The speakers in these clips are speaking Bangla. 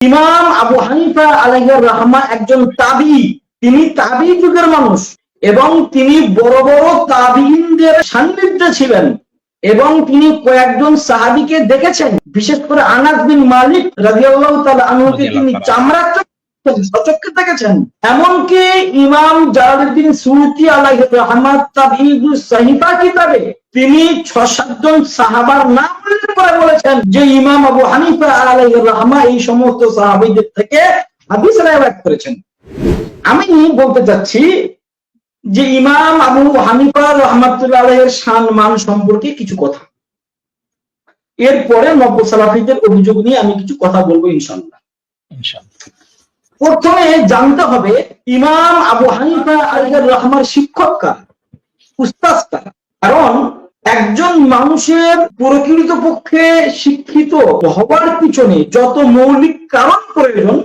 ইমাম আবু হানিফা আলাইহির রাহমা একজন তাবি, তিনি তাবি যুগের মানুষ এবং তিনি বড় বড় তাবিঈনদের সান্নিধ্যে ছিলেন এবং তিনি কয়েকজন সাহাবীকে দেখেছেন, বিশেষ করে আনাস বিন মালিক রাদিয়াল্লাহু তাআলা আনহুকে তিনি চামড়া সচক্ষে দেখেছেন। এমনকি ইমাম জালালউদ্দিন সুয়ুতী আলাইহির রাহমাত তাবঈদুস সহিফা কিতাবে তিনি 6-7 জন সাহাবার নাম উল্লেখ করে বলেছেন যে ইমাম আবু হানিফা আলাইহির রাহমা এই সমস্ত সাহাবীদের থেকে হাদিস রওয়ায়াত করেছেন। আমি বলতে চাচ্ছি যে ইমাম আবু হানিফা রাহমাতুল্লাহ আলাইহির শান মান সম্পর্কে কিছু কথা, এরপরে নব্য সালাফিদের অভিযোগ নিয়ে আমি কিছু কথা বলবো ইনশাআল্লাহ। প্রথমে জানতে হবে ইমাম আবু হানিফা আলাইহির রাহমার শিক্ষক কারা, উস্তাদ কারা। কারণ একজন মানুষের প্রকৃতপক্ষে শিক্ষিত হওয়ার পিছনে যত মৌলিক কারণ প্রয়োজন,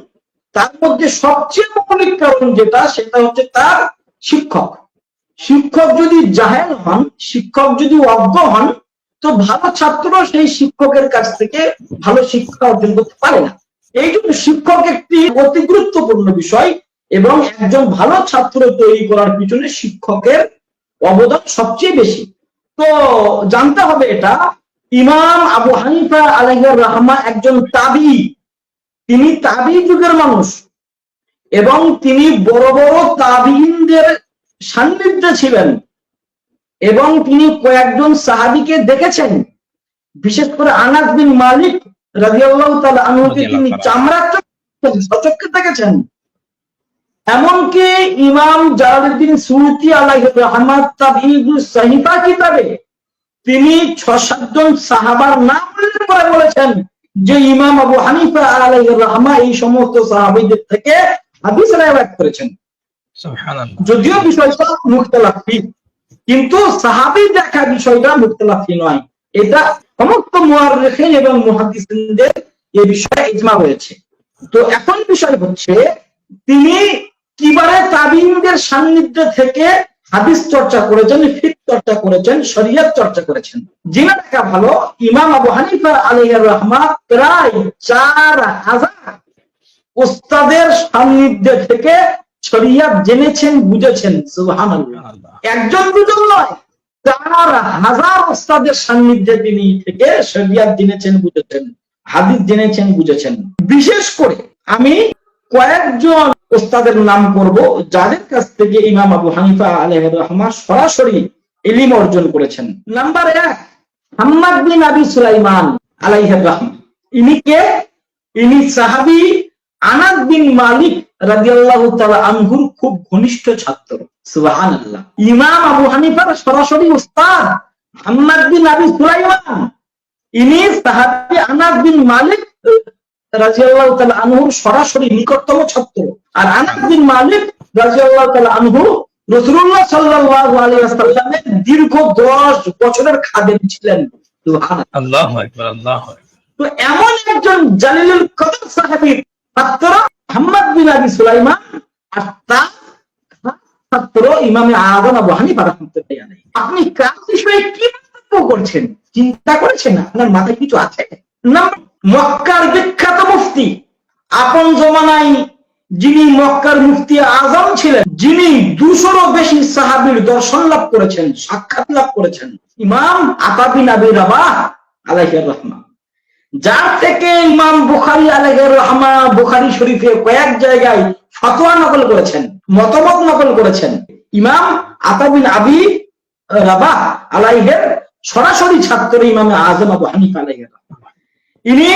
তার মধ্যে সবচেয়ে মৌলিক কারণ যেটা, সেটা হচ্ছে তার শিক্ষক। শিক্ষক যদি জাহেল হন, শিক্ষক যদি অজ্ঞ হন, তো ভালো ছাত্র সেই শিক্ষকের কাছ থেকে ভালো শিক্ষা অর্জন করতে পারে না। এই জন্য শিক্ষক একটি অতি গুরুত্বপূর্ণ বিষয় এবং একজন ভালো ছাত্র তৈরি করার পিছনে শিক্ষকের অবদান সবচেয়ে বেশি। তো জানতে হবে এটা, ইমাম আবু হানিফা আলাইহির রাহমা একজন তাবি, তিনি তাবি যুগের মানুষ এবং তিনি বড় বড় তাবিঈনদের সান্নিধ্যে ছিলেন এবং তিনি কয়েকজন সাহাবীকে দেখেছেন, বিশেষ করে আনাস বিন মালিক রাদিয়াল্লাহু তাআলা আনহুকে তিনি চামড়া সচক্ষে দেখেছেন। এমনকি ইমাম জালালউদ্দিন সুয়ুতী আলাইহির রাহমাত তাবঈদুস সহিফা কিতাবে তিনি 6-7 জন সাহাবার নাম উল্লেখ করে বলেছেন যে ইমাম আবু হানিফা আলাইহির রাহমা এই সমস্ত সাহাবীদের থেকে হাদিস রওয়ায়াত করেছেন। সুবহানাল্লাহ। যদিও বিষয়টা মুখতালাফি, কিন্তু সাহাবী দেখা বিষয়টা মুখতালাফি নয়, এটা সমস্ত মুআররিখিন এবং মুহাদ্দিসিনদের এই বিষয়ে ইজমা হয়েছে। তো এখন বিষয় হচ্ছে তিনি কিভাবে তাবিঈনদের সান্নিধ্যে থেকে হাদিস চর্চা করেছেন, ফিকহ চর্চা করেছেন, শরীয়ত চর্চা করেছেন। জেনে রাখা ভালো, ইমাম আবু হানিফা আলাইহির রাহমা প্রায় 4000 উস্তাদের সান্নিধ্যে থেকে শরীয়ত জেনেছেন, বুঝেছেন। সুবহানাল্লাহ। একজন দুজন নয়, 4000 উস্তাদের সান্নিধ্যে তিনি থেকে শরীয়ত জেনেছেন, বুঝেছেন, হাদিস জেনেছেন, বুঝেছেন। বিশেষ করে আমি কয়েকজন উস্তাদের নাম করব যাদের কাছ থেকে ইমাম আবু হানিফা আলাইহির রাহমা সরাসরি ইলম অর্জন করেছেন। নাম্বার 1, হাম্মাদ বিন আবি সুলাইমান আলাইহির রাহমা। ইনি কে? ইনি সাহাবী আনাস বিন মালিক রাদিয়াল্লাহু তাআলা আনহুর খুব ঘনিষ্ঠ ছাত্র। সুবহানাল্লাহ। ইমাম আবু হানিফার সরাসরি উস্তাদ হাম্মাদ বিন আবি সুলাইমান, ইনি সাহাবী আনাস বিন মালিক রাদিয়াল্লাহু তাআলা আনহুর সরাসরি নিকটতম ছাত্র। আর আনাস বিন মালিক রাদিয়াল্লাহু তাআলা আনহু রাসূলুল্লাহ সাল্লাল্লাহু আলাইহি ওয়াসাল্লামের দীর্ঘ 10 বছরের খাদেম ছিলেন। সুবহানাল্লাহ। আল্লাহু আকবার, আল্লাহু আকবার। তো এমন একজন জালিলুল কদর সাহাবীর ছাত্র হাম্মাদ বিন আবি সুলাইমান, আর তার ছাত্র ইমামে আযম আবু হানিফা রাহমাতুল্লাহি আলাইহি। আপনি কার বিষয়ে কি মন্তব্য করছেন, চিন্তা করেছেন? আপনার মাথায় কিছু আছে? না, মক্কার বিখ্যাত মুফতি, আপন জমানায় যিনি মক্কার মুফতি আজম ছিলেন, যিনি 200-রও বেশি সাহাবীর দর্শন লাভ করেছেন, সাক্ষাৎ লাভ করেছেন, ইমাম আতা বিন আবি রাবাহ আলাইহির রাহমা, যার থেকে ইমাম বুখারী আলাইহির রাহমা বুখারী শরীফে কয়েক জায়গায় ফতোয়া নকল করেছেন, মতবাদ নকল করেছেন। ইমাম আতা বিন আবি রাবাহ আলাইহির সরাসরি ছাত্র ইমামে আযম আবু হানিফা আলাইহির রাহমা। ইনি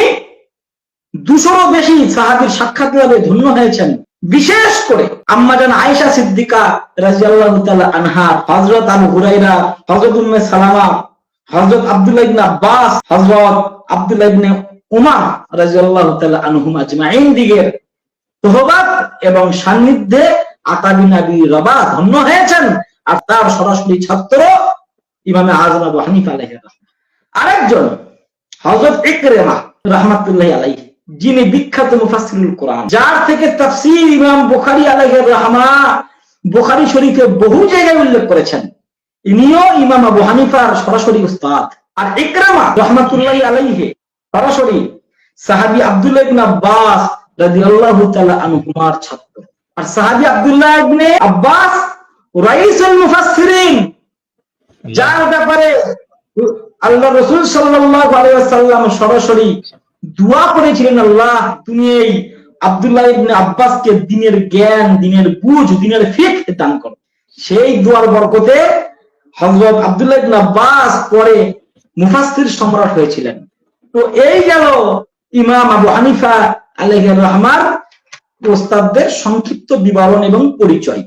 200-রও বেশি সাহাবীর সাক্ষাৎ লাভে ধন্য হয়েছেন। বিশেষ করে আম্মা জান আয়েশা সিদ্দিকা রাদিয়াল্লাহু তাআলা আনহা, হযরত আবু হুরায়রা, হযরত উম্মে সালামা, হযরত আব্দুল্লাহ ইবনে আব্বাস, হযরত আব্দুল্লাহ ইবনে উমর রাদিয়াল্লাহু তাআলা আনহুম আজমাইন দিগের সোহবত এবং সান্নিধ্যে আতা বিন আবি রাবাহ ধন্য হয়েছেন। আর তার সরাসরি ছাত্র ইমামে আযম আবু হানিফা আলাইহির রাহমা। আরেকজন হযরত ইকরিমা রাহমাতুল্লাহি আলাইহি, যিনি বিখ্যাত মুফাসসিরুল কোরআন, যার থেকে তাফসীর ইমাম বুখারী আলাইহির রাহমা বুখারী শরীফে বহু জায়গায় উল্লেখ করেছেন। ইনিও ইমাম আবু হানিফার সরাসরি উস্তাদ। আর ইকরামা রাহমাতুল্লাহি আলাইহি সরাসরি সাহাবী আব্দুল্লাহ ইবনে আব্বাস রাদিয়াল্লাহু তাআলা আনহুমার ছাত্র। আর সাহাবী আব্দুল্লাহ ইবনে আব্বাস রাইসুল মুফাসসিরিন, যার ব্যাপারে আল্লাহ রাসূল সাল্লাল্লাহু আলাইহি ওয়াসাল্লাম সরাসরি দোয়া করেছিলেন, আল্লাহ তুমি এই আব্দুল্লাহ ইবনে আব্বাসকে দ্বীনের জ্ঞান, দ্বীনের বুঝ, দ্বীনের ফিকহ দান করো। সেই দোয়ার বরকতে হযরত আব্দুল্লাহ ইবনে আব্বাস পরে মুফাসসির সম্রাট হয়েছিলেন। তো এই গেল ইমাম আবু হানিফা আলাইহির রহমার ওস্তাদদের সংক্ষিপ্ত বিবরণ এবং পরিচয়।